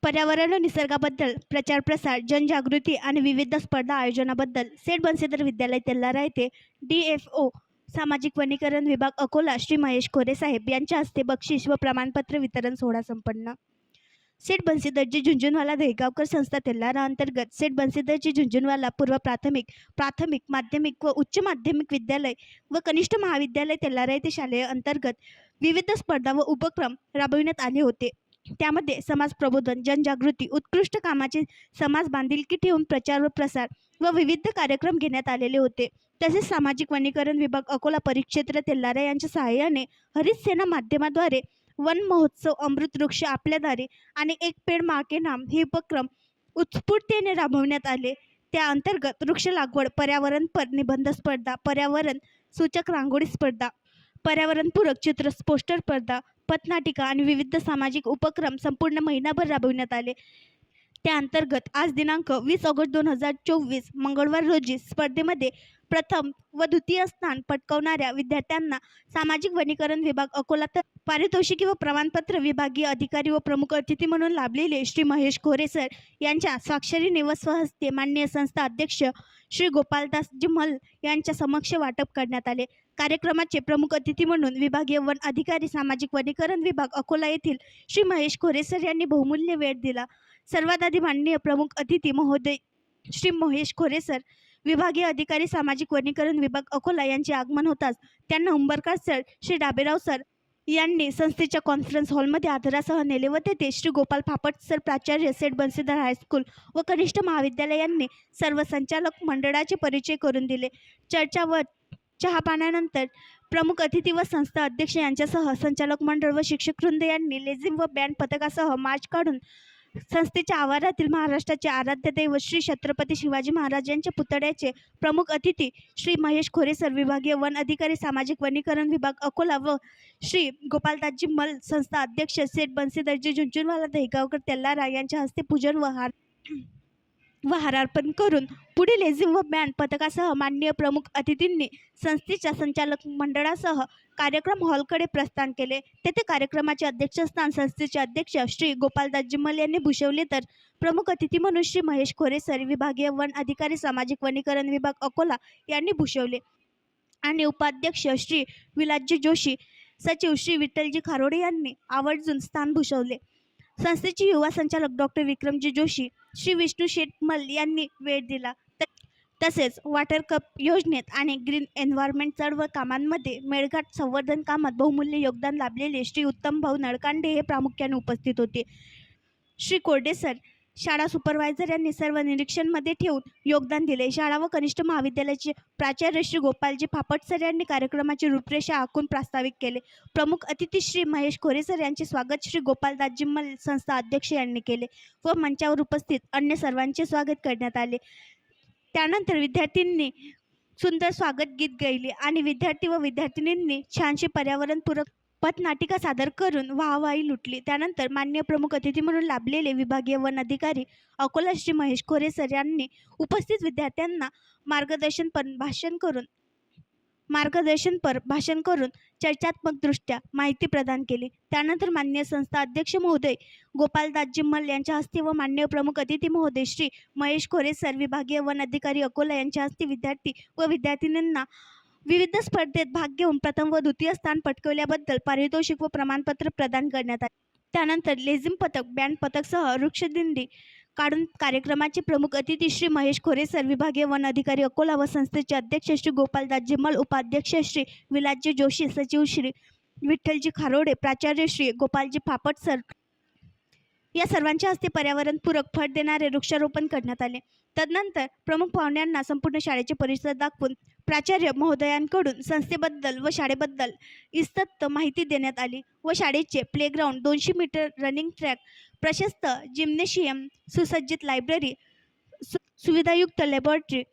पर्यावरण व निसर्गाबद्दल प्रचार प्रसार, जनजागृती आणि विविध स्पर्धा आयोजनाबद्दल सेठ बन्सीधर विद्यालय तेल्हारा येथे DFO सामाजिक वनीकरण विभाग अकोला श्री महेश खोरे साहेब यांच्या हस्ते बक्षीस व प्रमाणपत्र वितरण सोहळा संपन्न. सेठ बन्सीधरजी झुंझुनवाला दहेगावकर संस्था तेल्हारा अंतर्गत सेठ बन्सीधरजी झुंझुनवाला पूर्व प्राथमिक, प्राथमिक, माध्यमिक व उच्च माध्यमिक विद्यालय व कनिष्ठ महाविद्यालय तेल्हारा येथे शालेय अंतर्गत विविध स्पर्धा व उपक्रम राबविण्यात आले होते. त्यामध्ये समाज प्रबोधन, जनजागृती, उत्कृष्ट कामाचे समाज बांधिलकी ठेवून प्रचार व प्रसार व विविध कार्यक्रम घेण्यात आलेले होते. तसेच सामाजिक वनीकरण विभाग अकोला परिक्षेत्र तेल्हारा यांच्या सहाय्याने हरित सेना माध्यमाद्वारे वन महोत्सव, अमृत वृक्ष आपल्या दारी आणि एक पेड माँ के नाम हे उपक्रम उत्स्फूर्ततेने राबवण्यात आले. त्या अंतर्गत वृक्ष लागवड, पर्यावरणपर निबंध स्पर्धा, पर्यावरण सूचक रांगोळी स्पर्धा, पर्यावरणपूरक चित्र पोस्टर स्पर्धा, पथनाटिका आणि विविध सामाजिक उपक्रम संपूर्ण महिनाभर राबविण्यात आले. त्या अंतर्गत आज दिनांक 20 ऑगस्ट 2024 मंगळवार रोजी स्पर्धेमध्ये प्रथम व द्वितीय स्थान पटकावणाऱ्या विद्यार्थ्यांना सामाजिक वनीकरण विभाग अकोला पारितोषिके व प्रमाणपत्र विभागीय अधिकारी व प्रमुख अतिथी म्हणून लाभलेले श्री महेश खोरे सर यांच्या स्वाक्षरीने व स्वहस्ते माननीय संस्था अध्यक्ष श्री गोपालदास जिमल यांच्या समक्ष वाटप करण्यात आले. कार्यक्रमाचे प्रमुख अतिथी म्हणून विभागीय वन अधिकारी सामाजिक वनीकरण विभाग अकोला येथील श्री महेश खोरे सर यांनी बहुमूल्य वेळ दिला. सर्वात आधी माननीय प्रमुख अतिथी महोदय श्री महेश खोरे सर, विभागीय अधिकारी सामाजिक वनीकरण विभाग अकोला यांचे आगमन होताच त्यांना उंबरकर सर, श्री डाबेराव सर यांनी संस्थेच्या कॉन्फरन्स हॉलमध्ये आदरासह नेले व तेथे श्री गोपाल फापट सर, प्राचार्य सेठ बन्सीधर हायस्कूल व कनिष्ठ महाविद्यालय यांनी सर्व संचालक मंडळाचे परिचय करून दिले. चर्चा व चहापानानंतर प्रमुख अतिथी व संस्था अध्यक्ष यांच्यासह संचालक मंडळ व शिक्षकवृंद यांनी लेझिम व बँड पथकासह मार्च काढून संस्थेच्या आवारातील महाराष्ट्राचे आराध्य दैवत श्री छत्रपती शिवाजी महाराज यांच्या पुतळ्याचे प्रमुख अतिथी श्री महेश खोरे सर, विभागीय वन अधिकारी सामाजिक वनीकरण विभाग अकोला व श्री गोपालदासजी मल संस्था अध्यक्ष सेठ बन्सीधरजी झुंझुनवाला दहेगावकर तेल्हारा यांच्या हस्ते पूजन व हारार्पण करून पुढे लेझिम व बँड पथकासह माननीय प्रमुख अतिथींनी संस्थेच्या संचालक मंडळासह कार्यक्रम हॉलकडे प्रस्थान केले. तेथे कार्यक्रमाचे अध्यक्षस्थान संस्थेचे अध्यक्ष श्री गोपालदास जिमल यांनी भूषवले तर प्रमुख अतिथी म्हणून श्री महेश खोरे सर, विभागीय वन अधिकारी सामाजिक वनीकरण विभाग अकोला यांनी भूषवले आणि उपाध्यक्ष श्री विलासजी जोशी, सचिव श्री विठ्ठलजी खारोडे यांनी आवर्जून स्थान भूषवले. संस्थेचे युवा संचालक डॉक्टर विक्रमजी जोशी, श्री विष्णू शेटमल यांनी वेळ दिला. तसेच वॉटर कप योजनेत आणि ग्रीन एन्व्हायरमेंट चळवळ कामांमध्ये मेळघाट संवर्धन कामात बहुमूल्य योगदान लाभलेले श्री उत्तम भाऊ नळकांडे हे प्रामुख्याने उपस्थित होते. श्री कोरडे सर, शाळा सुपरवायझर यांनी सर्व निरीक्षणमध्ये ठेवून योगदान दिले. शाळा व कनिष्ठ महाविद्यालयाचे प्राचार्य श्री गोपालजी फापट सर यांनी कार्यक्रमाची रूपरेषा आखून प्रास्ताविक केले. प्रमुख अतिथी श्री महेश खोरे सर यांचे स्वागत श्री गोपालदास जिम्मल संस्था अध्यक्ष यांनी केले व मंचावर उपस्थित अन्य सर्वांचे स्वागत करण्यात आले. त्यानंतर विद्यार्थ्यांनी सुंदर स्वागत गीत गायले आणि विद्यार्थी व विद्यार्थिनींनी छानशी पर्यावरणपूरक पथनाटिका सादर करून वाहवाही लुटली. त्यानंतर माननीय प्रमुख अतिथी म्हणून लाभलेले विभागीय वन अधिकारी अकोला श्री महेश खोरे सर यांनी उपस्थित विद्यार्थ्यांना मार्गदर्शनपर भाषण करून चर्चात्मकदृष्ट्या माहिती प्रदान केली. त्यानंतर माननीय संस्था अध्यक्ष महोदय गोपालदास जिम्मल यांच्या हस्ते व माननीय प्रमुख अतिथी महोदय श्री महेश खोरे सर, विभागीय वन अधिकारी अकोला यांच्या हस्ते विद्यार्थी व विद्यार्थिनींना विविध स्पर्धेत भाग घेऊन प्रथम व द्वितीय स्थान पटकावल्याबद्दल पारितोषिक व प्रमाणपत्र प्रदान करण्यात आले. त्यानंतर लेझिम पथक, बँड पथकसह वृक्षदिंडी काढून कार्यक्रमाचे प्रमुख अतिथी श्री महेश खोरे सर, विभागीय वन अधिकारी अकोला व संस्थेचे अध्यक्ष श्री गोपालदास जिमल, उपाध्यक्ष श्री विलासजी जोशी, सचिव श्री विठ्ठलजी खारोडे, प्राचार्य श्री गोपालजी फापट सर या सर्वांच्या हस्ते पर्यावरणपूरक फळ देणारे वृक्षारोपण करण्यात आले. तदनंतर प्रमुख पाहुण्यांना संपूर्ण शाळेचे परिसर दाखवून प्राचार्य महोदयांकडून संस्थेबद्दल व शाळेबद्दल इस्तत माहिती देण्यात आली व शाळेचे प्लेग्राऊंड, 200 मीटर रनिंग ट्रॅक, प्रशस्त जिम्नेशियम, सुसज्जित लायब्ररी, सुविधायुक्त लॅबॉरेटरी,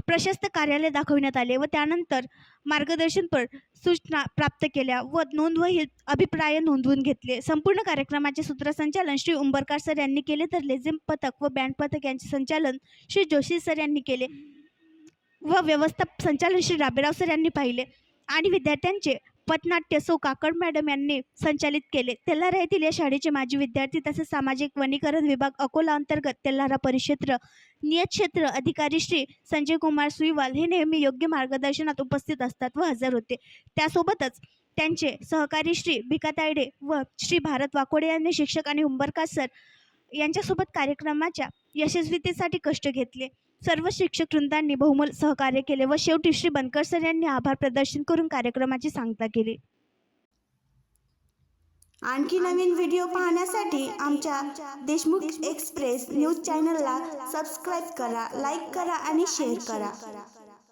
प्रशस्त कार्यालय दाखविण्यात आले व त्यानंतर मार्गदर्शनपर सूचना प्राप्त केल्या व नोंदवहीत अभिप्राय नोंदवून घेतले. संपूर्ण कार्यक्रमाचे सूत्रसंचालन श्री उंबरकर सर यांनी केले तर लेझिम पथक व बँड पथक यांचे संचालन श्री जोशी सर यांनी केले व व्यवस्थापन संचालन श्री डाबेराव सर यांनी पाहिले आणि विद्यार्थ्यांचे पथनाट्य सौ काकड मॅडम यांनी संचालित केले. तेल्हारा येथील या शाळेचे माजी विद्यार्थी तसेच सामाजिक वनीकरण विभाग अकोला अंतर्गत तेल्हारा परिक्षेत्र नियतक्षेत्र अधिकारी श्री संजय कुमार सुईवाल हे नेहमी योग्य मार्गदर्शनात उपस्थित असतात व हजर होते. त्यासोबतच त्यांचे सहकारी श्री भिका तायडे व श्री भारत वाकोडे यांनी शिक्षक आणि उंबरकर सर यांच्यासोबत कार्यक्रमाच्या यशस्वीतेसाठी कष्ट घेतले. सर्व शिक्षक वृंदांनी बहुमोल सहकार्य केले व शेवटी श्री बनकर सर यांनी आभार प्रदर्शन करून कार्यक्रमाची सांगता केली. आणखी नवीन व्हिडिओ पाहण्यासाठी आमच्या देशमुख एक्सप्रेस न्यूज चॅनलला सबस्क्राईब करा, लाईक करा आणि शेअर करा.